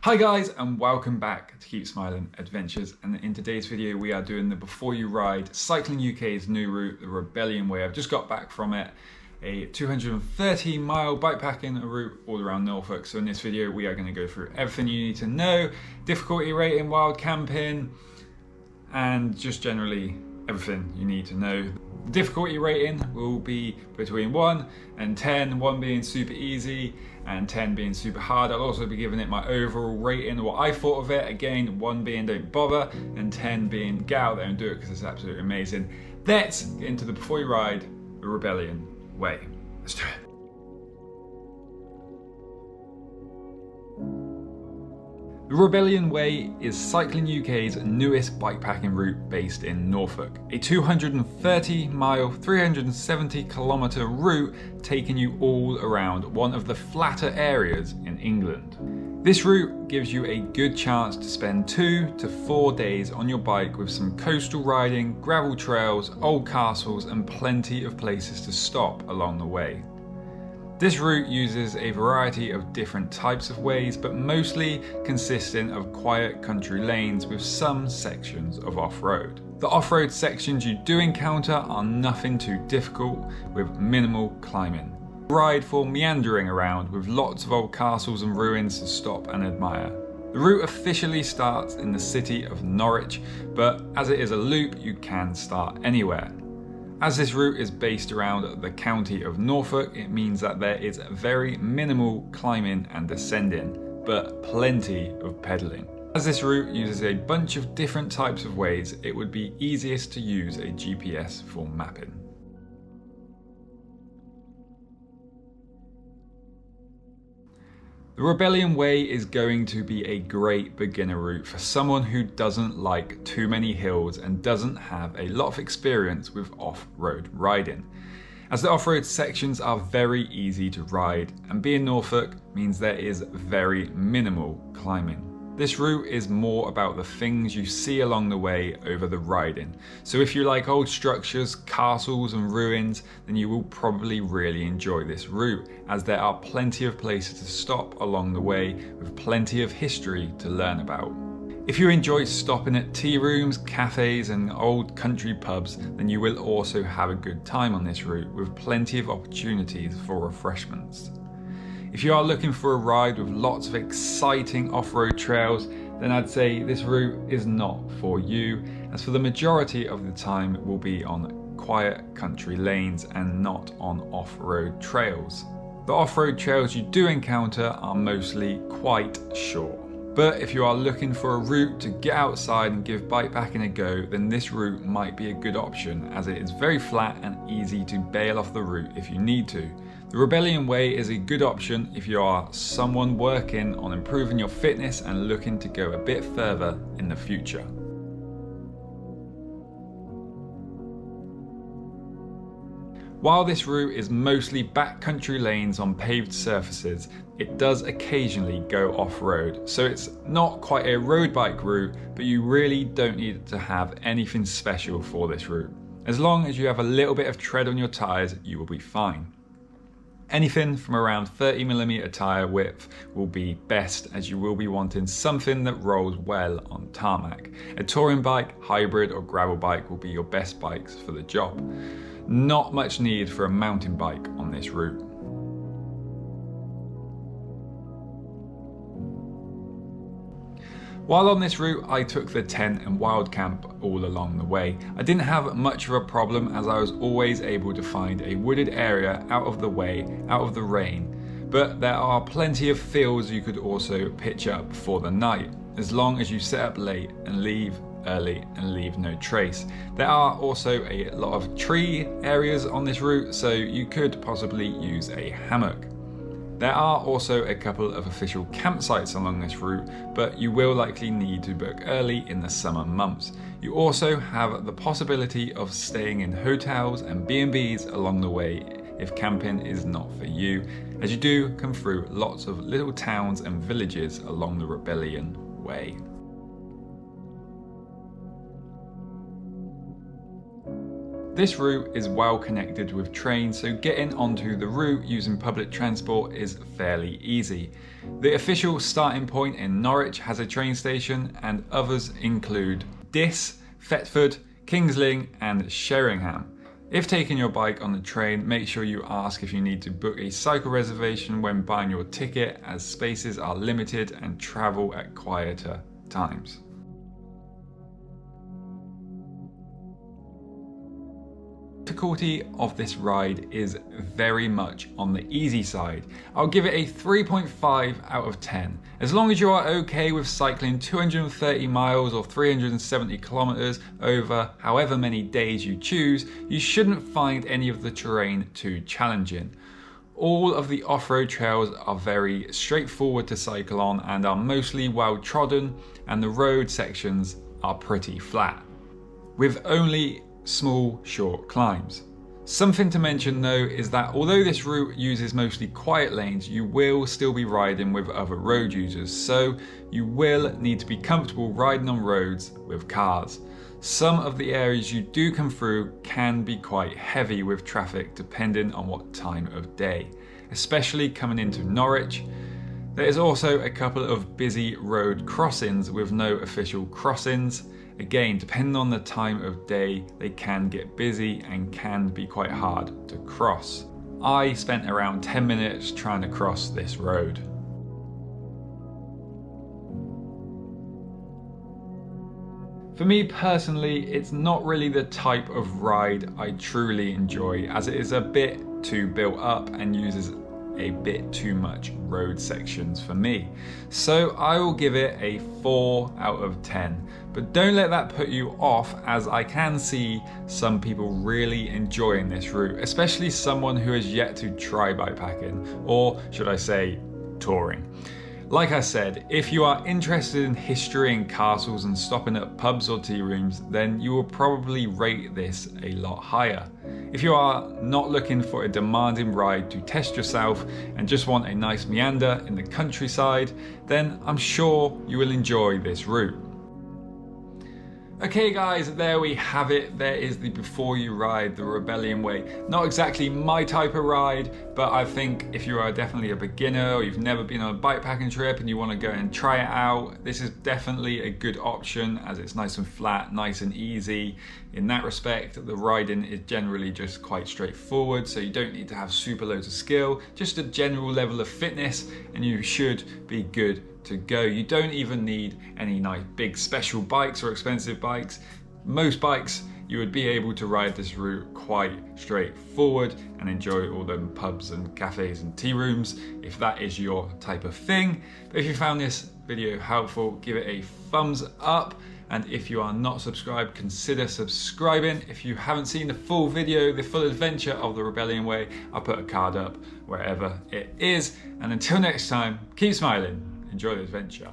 Hi guys, and welcome back to Keep Smiling Adventures, and in today's video we are doing the Before You Ride Cycling UK's new route, the Rebellion Way. I've just got back from it, a 230-mile bikepacking route all around Norfolk. So in this video we are going to go through everything you need to know, difficulty rating, wild camping, and just generally everything you need to know. The difficulty rating will be between 1 and 10, 1 being super easy and 10 being super hard. I'll also be giving it my overall rating, what I thought of it. Again, 1 being don't bother and 10 being get out there and do it because it's absolutely amazing. Let's get into the Before You Ride the Rebellion Way. Let's do it. The Rebellion Way is Cycling UK's newest bikepacking route based in Norfolk. A 230-mile, 370-kilometre route taking you all around one of the flatter areas in England. This route gives you a good chance to spend 2 to 4 days on your bike with some coastal riding, gravel trails, old castles and plenty of places to stop along the way. This route uses a variety of different types of ways, but mostly consisting of quiet country lanes with some sections of off-road. The off-road sections you do encounter are nothing too difficult with minimal climbing. Ride for meandering around with lots of old castles and ruins to stop and admire. The route officially starts in the city of Norwich, but as it is a loop, you can start anywhere. As this route is based around the county of Norfolk, it means that there is very minimal climbing and descending, but plenty of pedalling. As this route uses a bunch of different types of ways, it would be easiest to use a GPS for mapping. The Rebellion Way is going to be a great beginner route for someone who doesn't like too many hills and doesn't have a lot of experience with off-road riding, as the off-road sections are very easy to ride, and being Norfolk means there is very minimal climbing. This route is more about the things you see along the way over the riding. So if you like old structures, castles and ruins, then you will probably really enjoy this route, as there are plenty of places to stop along the way with plenty of history to learn about. If you enjoy stopping at tea rooms, cafes and old country pubs, then you will also have a good time on this route with plenty of opportunities for refreshments. If you are looking for a ride with lots of exciting off-road trails, then I'd say this route is not for you, as for the majority of the time it will be on quiet country lanes and not on off-road trails. The off-road trails you do encounter are mostly quite short. But if you are looking for a route to get outside and give bikepacking a go, then this route might be a good option, as it is very flat and easy to bail off the route if you need to. The Rebellion Way is a good option if you are someone working on improving your fitness and looking to go a bit further in the future. While this route is mostly backcountry lanes on paved surfaces, it does occasionally go off-road, so it's not quite a road bike route, but you really don't need to have anything special for this route. As long as you have a little bit of tread on your tyres, you will be fine. Anything from around 30mm tyre width will be best, as you will be wanting something that rolls well on tarmac. A touring bike, hybrid or gravel bike will be your best bikes for the job. Not much need for a mountain bike on this route. While on this route, I took the tent and wild camp all along the way. I didn't have much of a problem, as I was always able to find a wooded area out of the way, out of the rain. But there are plenty of fields you could also pitch up for the night, as long as you set up late and leave early and leave no trace. There are also a lot of tree areas on this route, so you could possibly use a hammock. There are also a couple of official campsites along this route, but you will likely need to book early in the summer months. You also have the possibility of staying in hotels and B&Bs along the way if camping is not for you, as you do come through lots of little towns and villages along the Rebellion Way. This route is well connected with trains, so getting onto the route using public transport is fairly easy. The official starting point in Norwich has a train station, and others include Diss, Thetford, Kings Lynn and Sheringham. If taking your bike on the train, make sure you ask if you need to book a cycle reservation when buying your ticket, as spaces are limited and travel at quieter times. The difficulty of this ride is very much on the easy side. I'll give it a 3.5 out of 10. As long as you are okay with cycling 230 miles or 370 kilometers over however many days you choose, you shouldn't find any of the terrain too challenging. All of the off-road trails are very straightforward to cycle on and are mostly well trodden, and the road sections are pretty flat, with only small short climbs. Something to mention though is that although this route uses mostly quiet lanes, you will still be riding with other road users, so you will need to be comfortable riding on roads with cars. Some of the areas you do come through can be quite heavy with traffic depending on what time of day, especially coming into Norwich. There is also a couple of busy road crossings with no official crossings. Again, depending on the time of day, they can get busy and can be quite hard to cross. I spent around 10 minutes trying to cross this road. For me personally, it's not really the type of ride I truly enjoy, as it is a bit too built up and uses a bit too much road sections for me. So I will give it a 4 out of 10. But don't let that put you off, as I can see some people really enjoying this route, especially someone who has yet to try bikepacking, or should I say touring. Like I said, if you are interested in history and castles and stopping at pubs or tea rooms, then you will probably rate this a lot higher. If you are not looking for a demanding ride to test yourself and just want a nice meander in the countryside, then I'm sure you will enjoy this route. Okay guys, there we have it. There is the Before You Ride the Rebellion Way. Not exactly my type of ride, but I think if you are definitely a beginner or you've never been on a bikepacking trip and you want to go and try it out, this is definitely a good option, as it's nice and flat, nice and easy. In that respect, the riding is generally just quite straightforward, so you don't need to have super loads of skill, just a general level of fitness and you should be good to go. You don't even need any nice big special bikes or expensive bikes. Most bikes you would be able to ride this route quite straightforward and enjoy all them pubs and cafes and tea rooms if that is your type of thing. But if you found this video helpful, give it a thumbs up, and if you are not subscribed, consider subscribing. If you haven't seen the full video, the full adventure of the Rebellion Way, I'll put a card up wherever it is. And until next time, keep smiling. Enjoy the adventure.